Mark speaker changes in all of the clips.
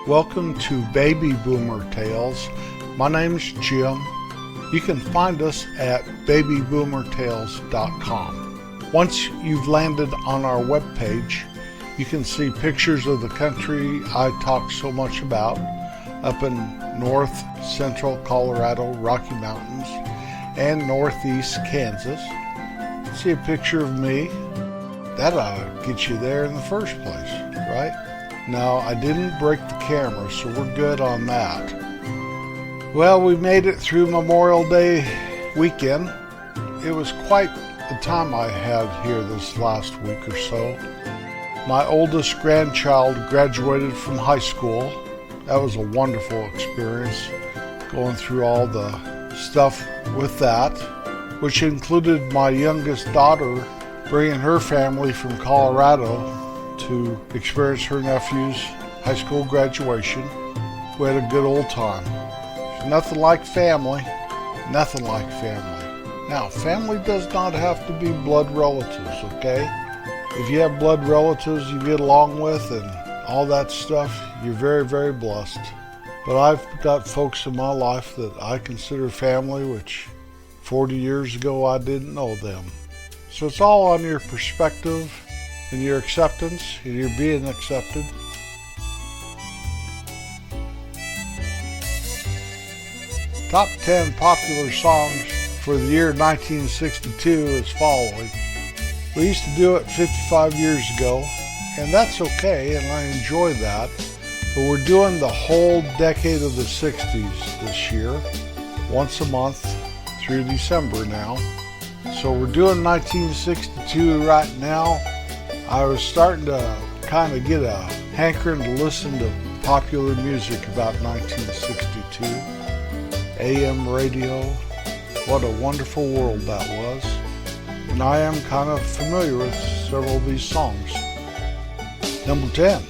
Speaker 1: Welcome to Baby Boomer Tales. My name's Jim. You can find us at babyboomertales.com. Once you've landed on our webpage, you can see pictures of the country I talk so much about up in north central Colorado, Rocky Mountains, and northeast Kansas. See a picture of me. That ought to get you there in the first place, right? No, I didn't break the camera, so we're good on that. Well, we made it through Memorial Day weekend. It was quite the time I had here this last week or so. My oldest grandchild graduated from high school. That was a wonderful experience, going through all the stuff with that, which included my youngest daughter bringing her family from Colorado to experience her nephew's high school graduation. We had a good old time. Nothing like family. Nothing like family. Now, family does not have to be blood relatives, okay? If you have blood relatives you get along with and all that stuff, you're very, very blessed. But I've got folks in my life that I consider family, which 40 years ago I didn't know them. So it's all on your perspective and your acceptance, and you're being accepted. Top 10 popular songs for the year 1962 is following. We used to do it 55 years ago, and that's okay, and I enjoy that. But we're doing the whole decade of the 60s this year, once a month through December now. So we're doing 1962 right now. I was starting to kind of get a hankering to listen to popular music about 1962. AM radio, what a wonderful world that was. And I am kind of familiar with several of these songs. Number 10,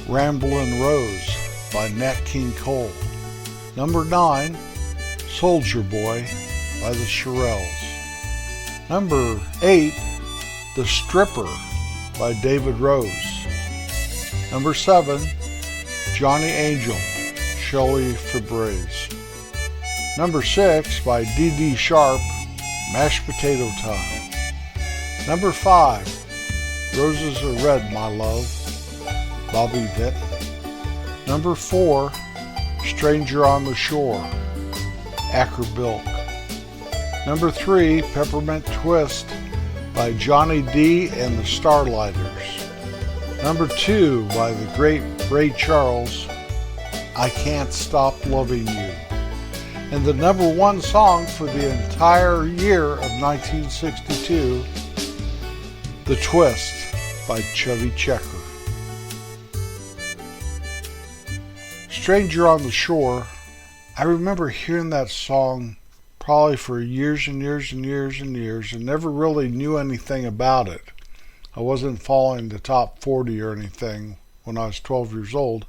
Speaker 1: Ramblin' Rose by Nat King Cole. Number 9, Soldier Boy by the Shirelles. Number 8, The Stripper by David Rose. Number 7, Johnny Angel, Shelley Fabares. Number 6 by D.D. Sharp, Mashed Potato Time. Number 5, Roses Are Red, My Love, Bobby Vinton. Number 4, Stranger on the Shore, Acker Bilk. Number 3, Peppermint Twist by Johnny D. and the Starlighters. Number 2 by the great Ray Charles, I Can't Stop Loving You. And the number 1 song for the entire year of 1962, The Twist by Chubby Checker. Stranger on the Shore, I remember hearing that song probably for years and years and years and years and never really knew anything about it. I wasn't following the top 40 or anything when I was 12 years old.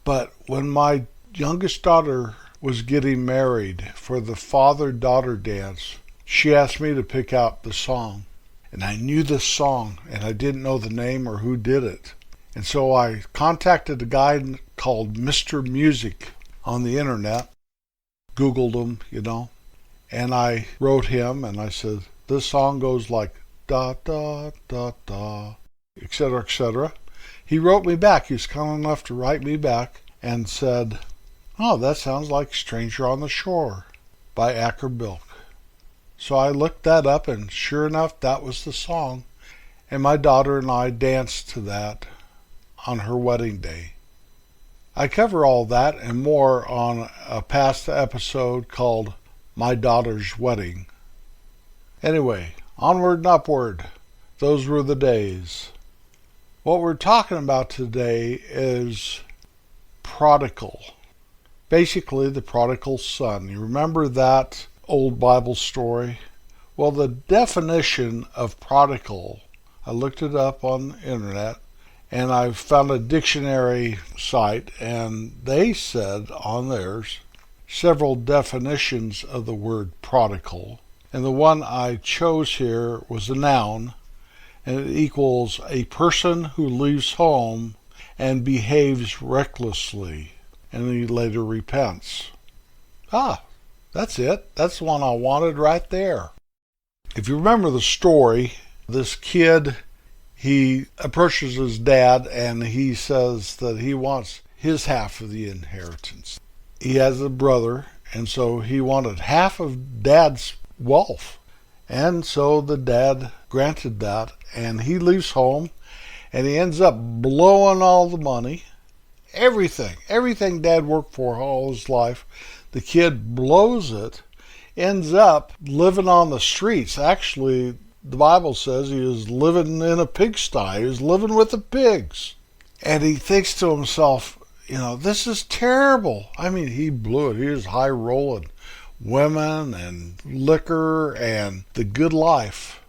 Speaker 1: But when my youngest daughter was getting married for the father-daughter dance, she asked me to pick out the song. And I knew this song, and I didn't know the name or who did it. And so I contacted a guy called Mr. Music on the internet, Googled him, and I wrote him, and I said, this song goes like da da da da, etc., etc. He wrote me back. He was kind enough to write me back and said, oh, that sounds like Stranger on the Shore by Acker Bilk. So I looked that up, and sure enough, that was the song. And my daughter and I danced to that on her wedding day. I cover all that and more on a past episode called My Daughter's Wedding. Anyway, onward and upward. Those were the days. What we're talking about today is prodigal. Basically, the prodigal son. You remember that old Bible story? Well, the definition of prodigal, I looked it up on the internet, and I found a dictionary site, and they said on theirs several definitions of the word prodigal. And the one I chose here was a noun, and it equals a person who leaves home and behaves recklessly, and he later repents. Ah, that's it. That's the one I wanted right there. If you remember the story, this kid, he approaches his dad and he says that he wants his half of the inheritance. He has a brother, and so he wanted half of dad's wealth. And so the dad granted that, and he leaves home, and he ends up blowing all the money. Everything dad worked for all his life, the kid blows it, ends up living on the streets. Actually, the Bible says he was living in a pigsty. He was living with the pigs. And he thinks to himself, this is terrible. I mean, he blew it. He was high rolling women and liquor and the good life.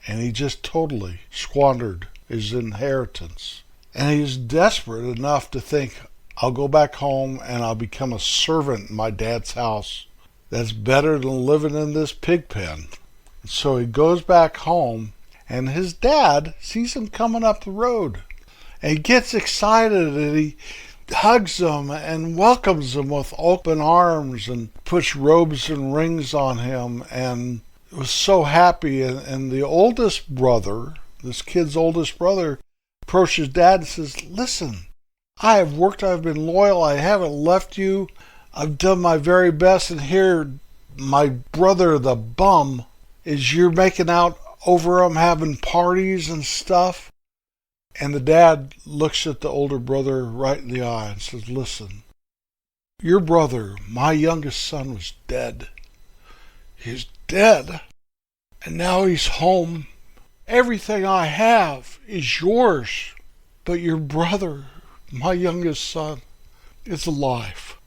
Speaker 1: And he just totally squandered his inheritance. And he's desperate enough to think, I'll go back home and I'll become a servant in my dad's house. That's better than living in this pig pen. So he goes back home, and his dad sees him coming up the road. And he gets excited, and he hugs him and welcomes him with open arms and puts robes and rings on him, and was so happy. And the oldest brother, this kid's oldest brother, approaches dad and says, listen, I have worked, I've been loyal, I haven't left you, I've done my very best, and here my brother, the bum, is you're making out over him, having parties and stuff. And the dad looks at the older brother right in the eye and says, listen, your brother, my youngest son, was dead. He's dead. And now he's home. Everything I have is yours. But your brother, my youngest son, is alive.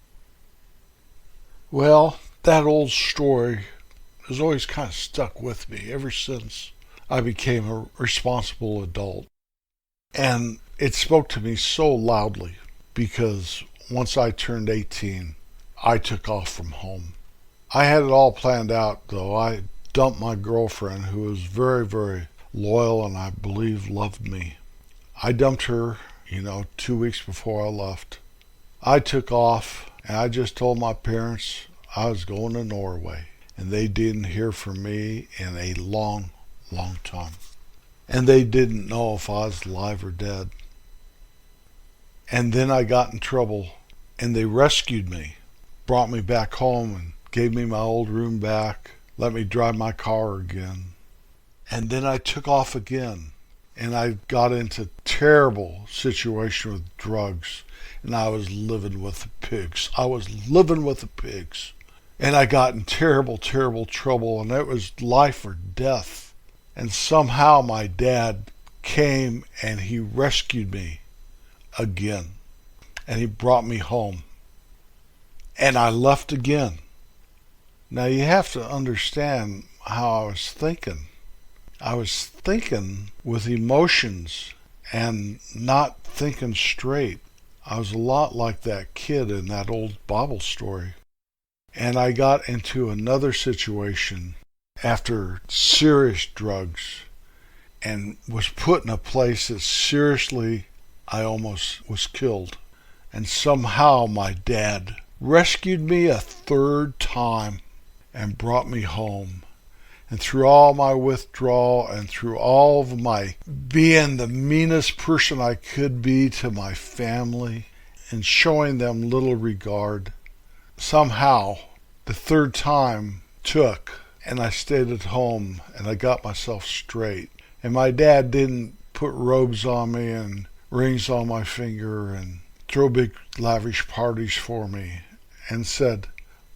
Speaker 1: Well, that old story has always kind of stuck with me ever since I became a responsible adult. And it spoke to me so loudly because once I turned 18, I took off from home. I had it all planned out, though. I dumped my girlfriend, who was very, very loyal and I believe loved me. I dumped her, 2 weeks before I left. I took off and I just told my parents I was going to Norway. And they didn't hear from me in a long, long time. And they didn't know if I was alive or dead. And then I got in trouble, and they rescued me, brought me back home, and gave me my old room back, let me drive my car again. And then I took off again, and I got into a terrible situation with drugs, and I was living with the pigs. And I got in terrible, terrible trouble, and it was life or death. And somehow my dad came and he rescued me again. And he brought me home. And I left again. Now you have to understand how I was thinking. I was thinking with emotions and not thinking straight. I was a lot like that kid in that old Bible story. And I got into another situation after serious drugs and was put in a place that seriously I almost was killed. And somehow my dad rescued me a third time and brought me home. And through all my withdrawal and through all of my being the meanest person I could be to my family and showing them little regard, somehow the third time took, and I stayed at home and I got myself straight. And my dad didn't put robes on me and rings on my finger and throw big lavish parties for me and said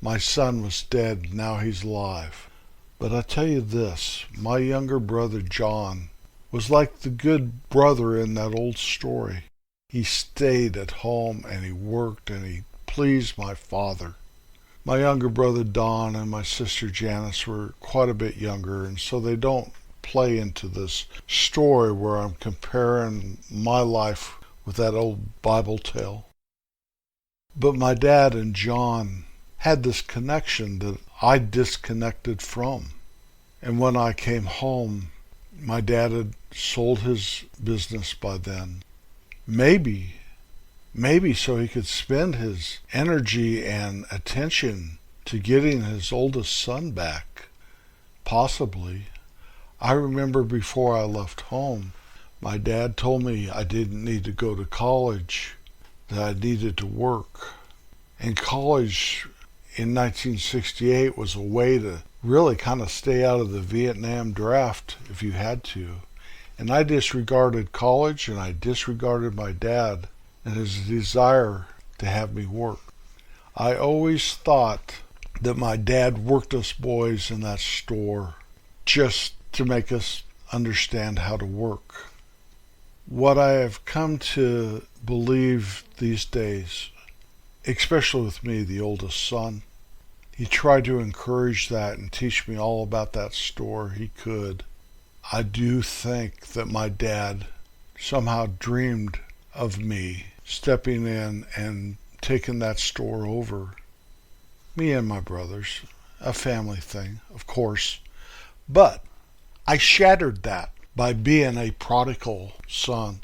Speaker 1: my son was dead, now he's alive. But I tell you this, my younger brother John was like the good brother in that old story. He stayed at home and he worked and he pleased my father. My younger brother Don and my sister Janice were quite a bit younger, and so they don't play into this story where I'm comparing my life with that old Bible tale. But my dad and John had this connection that I disconnected from. And when I came home, my dad had sold his business by then. maybe so he could spend his energy and attention to getting his oldest son back. Possibly. I remember before I left home, my dad told me I didn't need to go to college, that I needed to work. And college in 1968 was a way to really kind of stay out of the Vietnam draft if you had to. And I disregarded college, and I disregarded my dad and his desire to have me work. I always thought that my dad worked us boys in that store just to make us understand how to work. What I have come to believe these days, especially with me, the oldest son, he tried to encourage that and teach me all about that store he could. I do think that my dad somehow dreamed of me stepping in and taking that store over. Me and my brothers, a family thing, of course. But I shattered that by being a prodigal son.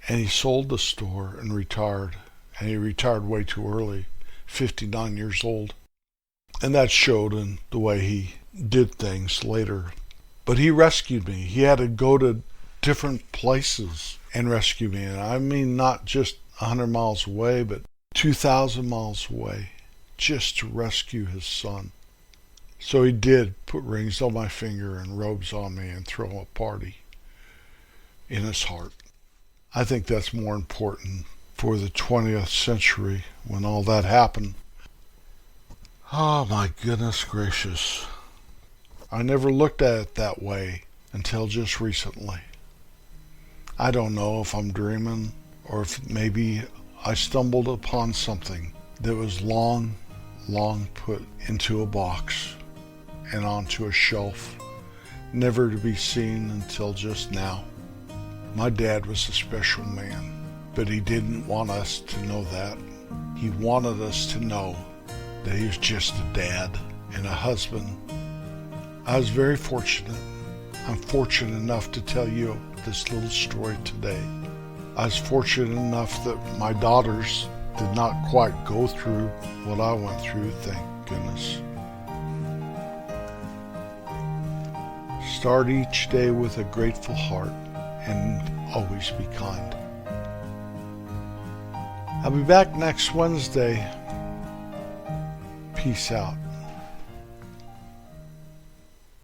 Speaker 1: And he sold the store and retired. And he retired way too early, 59 years old. And that showed in the way he did things later. But he rescued me. He had to go to different places and rescue me. And I mean not just 100 miles away, but 2,000 miles away, just to rescue his son. So he did put rings on my finger and robes on me and throw a party in his heart. I think that's more important for the 20th century when all that happened. Oh my goodness gracious. I never looked at it that way until just recently. I don't know if I'm dreaming or if maybe I stumbled upon something that was long put into a box and onto a shelf, never to be seen until just now. My dad was a special man, but he didn't want us to know that. He wanted us to know that he was just a dad and a husband. I was very fortunate. I'm fortunate enough to tell you this little story today. I was fortunate enough that my daughters did not quite go through what I went through, thank goodness. Start each day with a grateful heart and always be kind. I'll be back next Wednesday. Peace out.